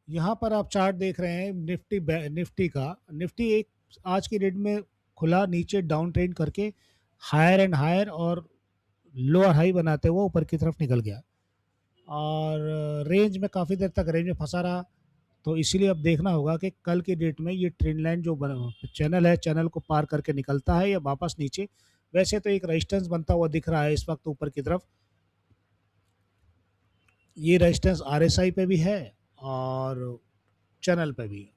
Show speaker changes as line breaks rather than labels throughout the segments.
यहाँ पर आप चार्ट देख रहे हैं निफ्टी का। निफ्टी एक आज की डेट में खुला नीचे डाउन ट्रेंड करके हायर एंड हायर और लोअर हाई बनाते हुए ऊपर की तरफ निकल गया और रेंज में काफ़ी देर तक रेंज में फंसा रहा। तो इसीलिए अब देखना होगा कि कल की डेट में ये ट्रेंड लाइन जो चैनल है, चैनल को पार करके निकलता है या वापस नीचे। वैसे तो एक रेजिस्टेंस बनता हुआ दिख रहा है इस वक्त ऊपर की तरफ। ये रेजिस्टेंस आरएसआई पे भी है और चैनल पे भी है।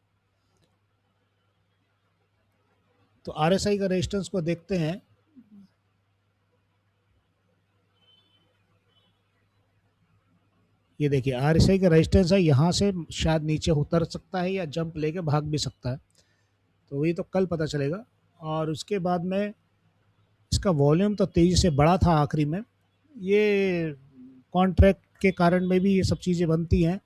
तो आरएसआई का रेजिस्टेंस को देखते हैं। ये देखिए आरएसआई का रेजिस्टेंस है, यहाँ से शायद नीचे उतर सकता है या जंप लेके भाग भी सकता है। तो वही तो कल पता चलेगा। और उसके बाद में इसका वॉल्यूम तो तेज़ी से बढ़ा था आखिरी में। ये कॉन्ट्रैक्ट के कारण में भी ये सब चीज़ें बनती हैं।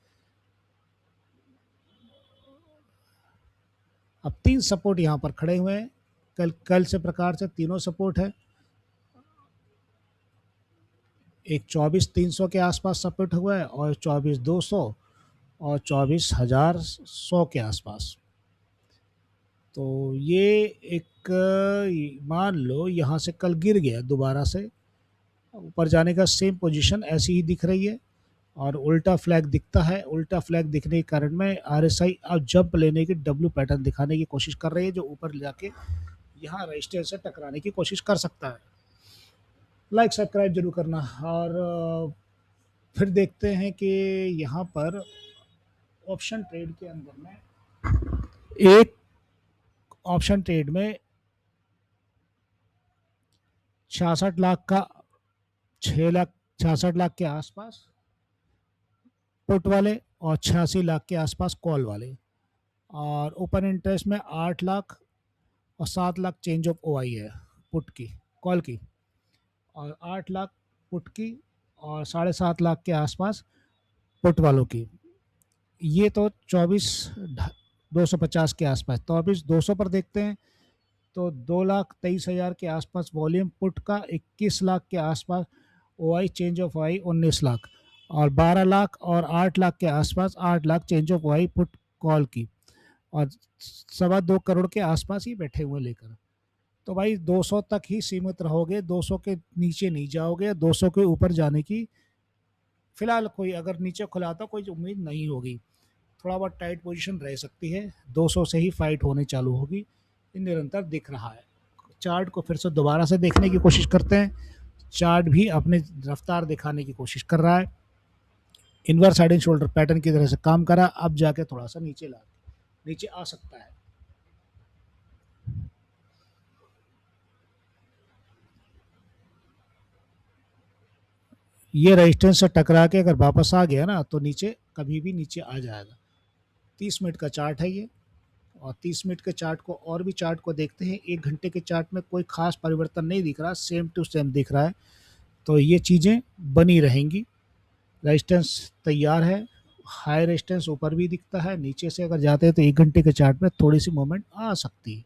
अब 3 सपोर्ट यहाँ पर खड़े हुए हैं। कल कल से प्रकार से तीनों सपोर्ट है। एक 24,300 के आसपास सपोर्ट हुआ है और 24,200 और 24,100 के आसपास। तो ये एक मान लो यहाँ से कल गिर गया दोबारा से, ऊपर जाने का सेम पोजीशन ऐसी ही दिख रही है और उल्टा फ्लैग दिखता है। उल्टा फ्लैग दिखने के कारण में आरएसआई अब जंप लेने की डब्ल्यू पैटर्न दिखाने की कोशिश कर रही है, जो ऊपर जाके यहाँ रजिस्टर से टकराने की कोशिश कर सकता है। लाइक सब्सक्राइब जरूर करना। और फिर देखते हैं कि यहाँ पर ऑप्शन ट्रेड के अंदर में एक ऑप्शन ट्रेड में 66 लाख का 6 लाख 66 लाख के आसपास पुट वाले और 86 लाख के आसपास कॉल वाले, और ओपन इंटरेस्ट में 8 लाख और 7 लाख चेंज ऑफ ओ आई है पुट की, कॉल की, और 8 लाख पुट की और 7.5 लाख के आसपास पुट वालों की। ये तो 24,250 के आसपास। 24,200 पर देखते हैं तो 2,23,000 के आसपास वॉल्यूम पुट का, 21 लाख के आसपास ओ आई चेंज ऑफ आई 19 लाख, और 12 लाख और 8 लाख के आसपास 8 lakh change of I put call की, और 2.25 करोड़ के आसपास ही बैठे हुए लेकर। तो भाई 200 तक ही सीमित रहोगे, 200 के नीचे नहीं जाओगे, 200 के ऊपर जाने की फिलहाल कोई, अगर नीचे खुला तो कोई उम्मीद नहीं होगी। थोड़ा बहुत टाइट पोजीशन रह सकती है, 200 से ही फाइट होने चालू होगी, ये निरंतर दिख रहा है। चार्ट को फिर से दोबारा से देखने की कोशिश करते हैं। चार्ट भी अपनी रफ्तार दिखाने की कोशिश कर रहा है। Inverse head and shoulder pattern की तरह से काम करा, अब जाके थोड़ा सा नीचे आ सकता है। ये रेजिस्टेंस से टकरा के अगर वापस आ गया ना तो नीचे कभी भी नीचे आ जाएगा। 30 मिनट का चार्ट है ये, और 30 मिनट के चार्ट को और भी चार्ट को देखते हैं। 1 घंटे के चार्ट में कोई खास परिवर्तन नहीं दिख रहा, सेम टू सेम दिख रहा है। तो ये चीज़ें बनी रहेंगी। रेजिस्टेंस तैयार है, हाई रेजिस्टेंस ऊपर भी दिखता है, नीचे से अगर जाते हैं तो 1 घंटे के चार्ट में थोड़ी सी मूवमेंट आ सकती है।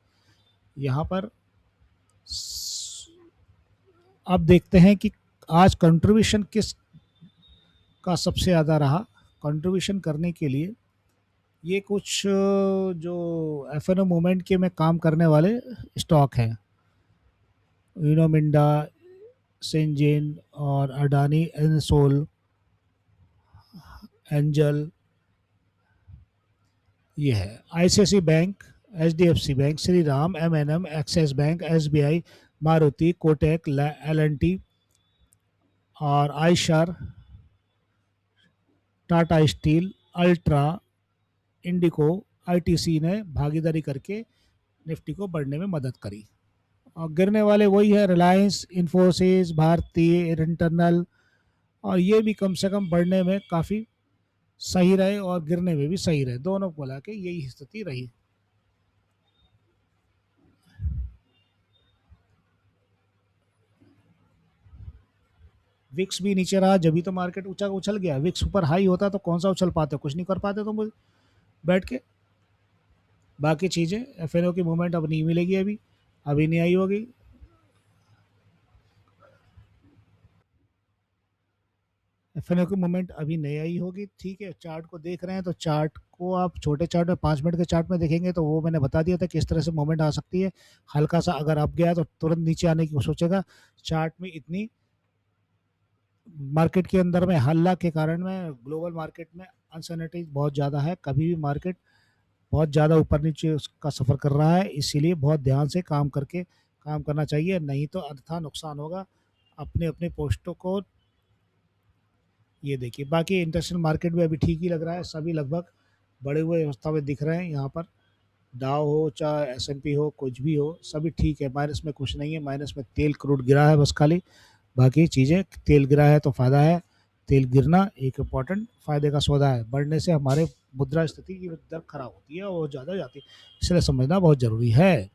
यहाँ पर अब देखते हैं कि आज कंट्रीब्यूशन किस का सबसे ज़्यादा रहा। कंट्रीब्यूशन करने के लिए ये कुछ जो एफ एन ओ मूवमेंट के में काम करने वाले स्टॉक हैं, यूनोमिंडा, सिंजिन और अडानी एनसोल, एंजल, ये है ICICI bank, HDFC bank, Shri Ram, M&M, Axis bank, SBI, Maruti, Kotak, L&T और Eicher, Tata steel, ultra, Indigo, ITC ने भागीदारी करके निफ्टी को बढ़ने में मदद करी। और गिरने वाले वही है, रिलायंस, इन्फोसिस, भारतीय इंटरनल, और ये भी कम से कम बढ़ने में काफ़ी सही रहे और गिरने में भी सही रहे, दोनों को मिला के यही स्थिति रही। विक्स भी नीचे रहा, जब भी तो मार्केट ऊंचा उछल गया। विक्स ऊपर हाई होता तो कौन सा उछल पाते, कुछ नहीं कर पाते तुम बैठ के। बाकी चीज़ें एफ की मूवमेंट अब नहीं मिलेगी, अभी नहीं आई होगी। एफएनओ की मूवमेंट अभी नहीं आई होगी, ठीक है। चार्ट को देख रहे हैं तो चार्ट को आप छोटे चार्ट में 5 मिनट के चार्ट में देखेंगे तो वो मैंने बता दिया था किस तरह से मूवमेंट आ सकती है। हल्का सा अगर अप गया तो तुरंत नीचे आने की सोचेगा। चार्ट में इतनी मार्केट के अंदर में हल्ला के कारण में ग्लोबल मार्केट में अनसर्टेनिटी बहुत ज़्यादा है। कभी भी मार्केट बहुत ज़्यादा ऊपर नीचे उसका सफ़र कर रहा है, इसीलिए बहुत ध्यान से काम करके काम करना चाहिए, नहीं तो अन्यथा नुकसान होगा। अपने अपने पोस्टों को ये देखिए। बाकी इंटरनेशनल मार्केट भी अभी ठीक ही लग रहा है, सभी लगभग बड़े हुए अवस्था में दिख रहे हैं यहाँ पर। डाउ हो चाहे एसएनपी हो कुछ भी हो सभी ठीक है, माइनस में कुछ नहीं है। माइनस में तेल क्रूड गिरा है बस खाली, बाकी चीज़ें तेल गिरा है तो फ़ायदा है। तेल गिरना एक इम्पॉर्टेंट फ़ायदे का सौदा है, बढ़ने से हमारे मुद्रा स्थिति की दर खराब होती है और ज़्यादा जाती है, इसलिए समझना बहुत ज़रूरी है।